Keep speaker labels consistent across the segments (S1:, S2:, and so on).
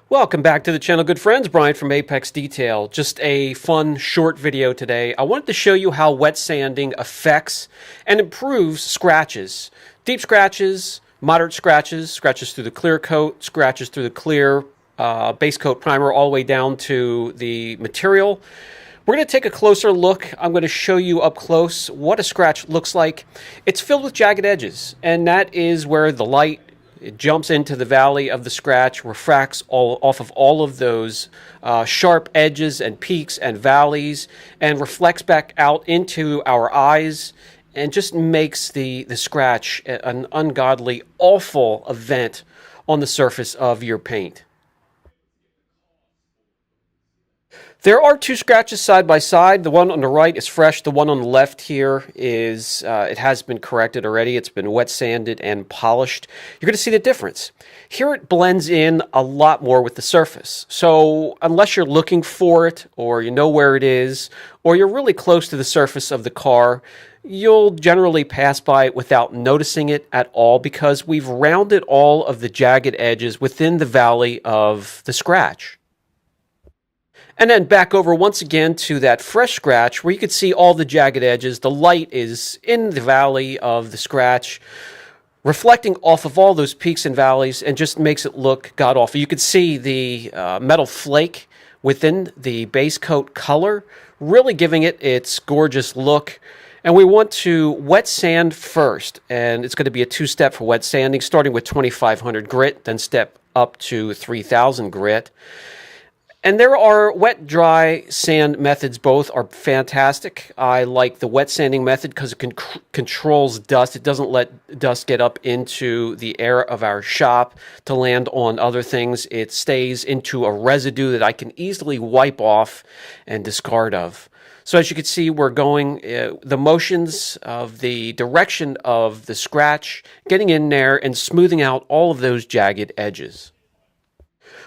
S1: Welcome back to the channel, good friends. Brian from Apex Detail. Just a fun short video today. I wanted to show you how wet sanding affects and improves scratches. Deep scratches, moderate scratches, scratches through the clear coat, scratches through the clear base coat primer all the way down to the material. We're going to take a closer look. I'm going to show you up close what a scratch looks like. It's filled with jagged edges, and that is where the light it jumps into the valley of the scratch, refracts off of all of those sharp edges and peaks and valleys, and reflects back out into our eyes, and just makes the scratch an ungodly, awful event on the surface of your paint. There are two scratches side by side. The one on the right is fresh. The one on the left here is, it has been corrected already. It's been wet sanded and polished. You're going to see the difference. Here it blends in a lot more with the surface. So unless you're looking for it, or you know where it is, or you're really close to the surface of the car, you'll generally pass by it without noticing it at all because we've rounded all of the jagged edges within the valley of the scratch. And then back over once again to that fresh scratch where you can see all the jagged edges. The light is in the valley of the scratch, reflecting off of all those peaks and valleys, and just makes it look god-awful. You can see the metal flake within the base coat color, really giving it its gorgeous look. And we want to wet sand first, and it's going to be a two-step for wet sanding, starting with 2500 grit, then step up to 3000 grit. And there are wet-dry sand methods. Both are fantastic. I like the wet sanding method because it controls dust. It doesn't let dust get up into the air of our shop to land on other things. It stays into a residue that I can easily wipe off and discard of. So as you can see, we're going the motions of the direction of the scratch, getting in there and smoothing out all of those jagged edges.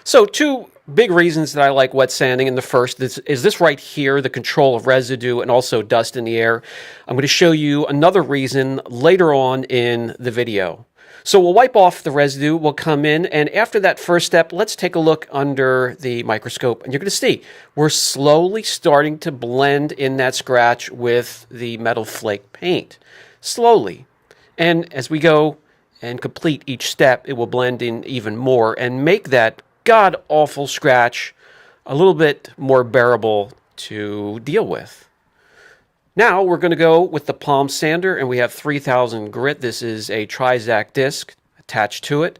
S1: So two big reasons that I like wet sanding, and the first is this right here, the control of residue and also dust in the air. I'm going to show you another reason later on in the video. So we'll wipe off the residue, we'll come in, and after that first step, let's take a look under the microscope, and you're going to see we're slowly starting to blend in that scratch with the metal flake paint. Slowly. And as we go and complete each step, it will blend in even more and make that god-awful scratch a little bit more bearable to deal with. Now we're going to go with the palm sander, and we have 3000 grit. This is a Trizact disc attached to it.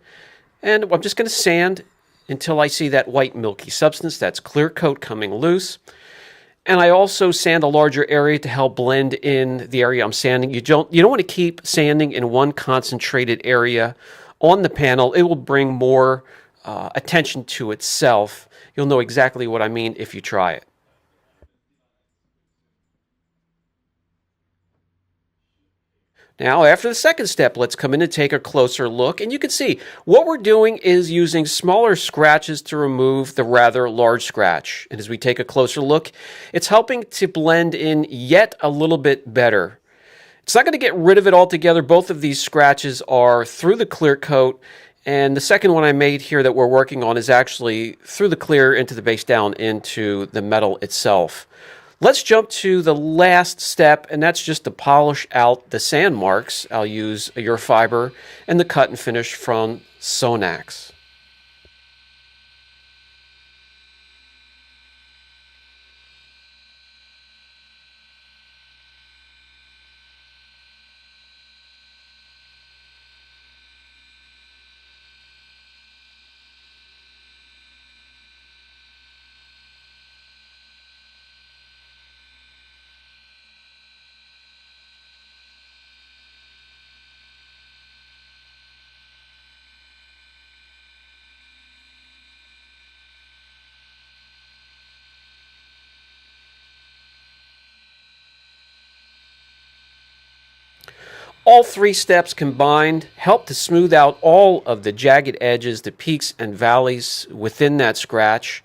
S1: And I'm just going to sand until I see that white milky substance, that's clear coat coming loose. And I also sand a larger area to help blend in the area I'm sanding. You don't want to keep sanding in one concentrated area on the panel. It will bring more attention to itself. You'll know exactly what I mean if you try it. Now, after the second step, let's come in and take a closer look. And you can see what we're doing is using smaller scratches to remove the rather large scratch. And as we take a closer look, it's helping to blend in yet a little bit better. It's not going to get rid of it altogether. Both of these scratches are through the clear coat. And the second one I made here that we're working on is actually through the clear into the base down into the metal itself. Let's jump to the last step, and that's just to polish out the sand marks. I'll use a Eurofiber and the cut and finish from Sonax. All three steps combined help to smooth out all of the jagged edges, the peaks and valleys within that scratch.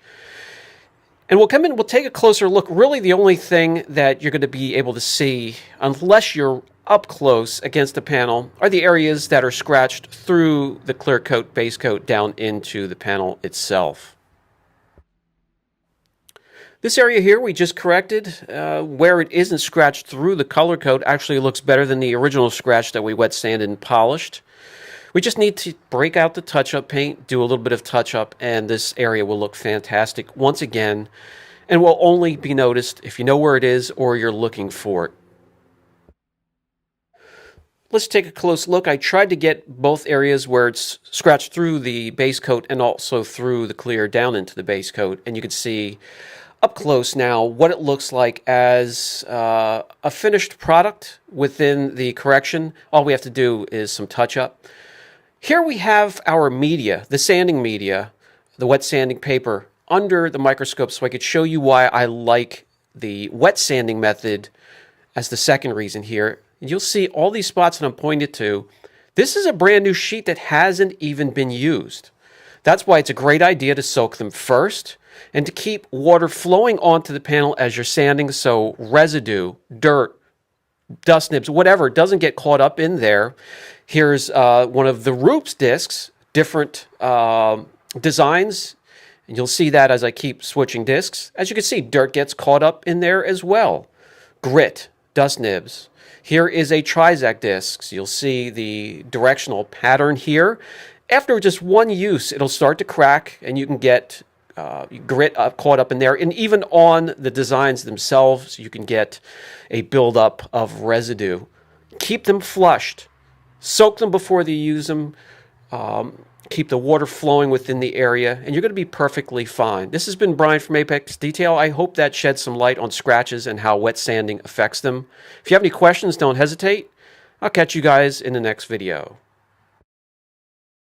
S1: And we'll come in, we'll take a closer look. Really the only thing that you're going to be able to see, unless you're up close against the panel, are the areas that are scratched through the clear coat, base coat, down into the panel itself. This area here we just corrected, where it isn't scratched through the color coat actually looks better than the original scratch that we wet sanded and polished. We just need to break out the touch-up paint, do a little bit of touch-up, and this area will look fantastic once again, and will only be noticed if you know where it is or you're looking for it. Let's take a close look. I tried to get both areas where it's scratched through the base coat and also through the clear down into the base coat, and you can see up close now what it looks like as a finished product within the correction. All we have to do is some touch-up. Here we have our media, the sanding media, the wet sanding paper, under the microscope so I could show you why I like the wet sanding method as the second reason here. You'll see all these spots that I'm pointing to. This is a brand new sheet that hasn't even been used. That's why it's a great idea to soak them first and to keep water flowing onto the panel as you're sanding so residue, dirt, dust nibs, whatever, doesn't get caught up in there. Here's one of the Rupes discs, different designs, and you'll see that as I keep switching discs. As you can see, dirt gets caught up in there as well. Grit, dust nibs. Here is a Trizact disc. You'll see the directional pattern here. After just one use, it'll start to crack, and you can get grit caught up in there. And even on the designs themselves, you can get a buildup of residue. Keep them flushed. Soak them before you use them. Keep the water flowing within the area, and you're going to be perfectly fine. This has been Brian from Apex Detail. I hope that sheds some light on scratches and how wet sanding affects them. If you have any questions, don't hesitate. I'll catch you guys in the next video.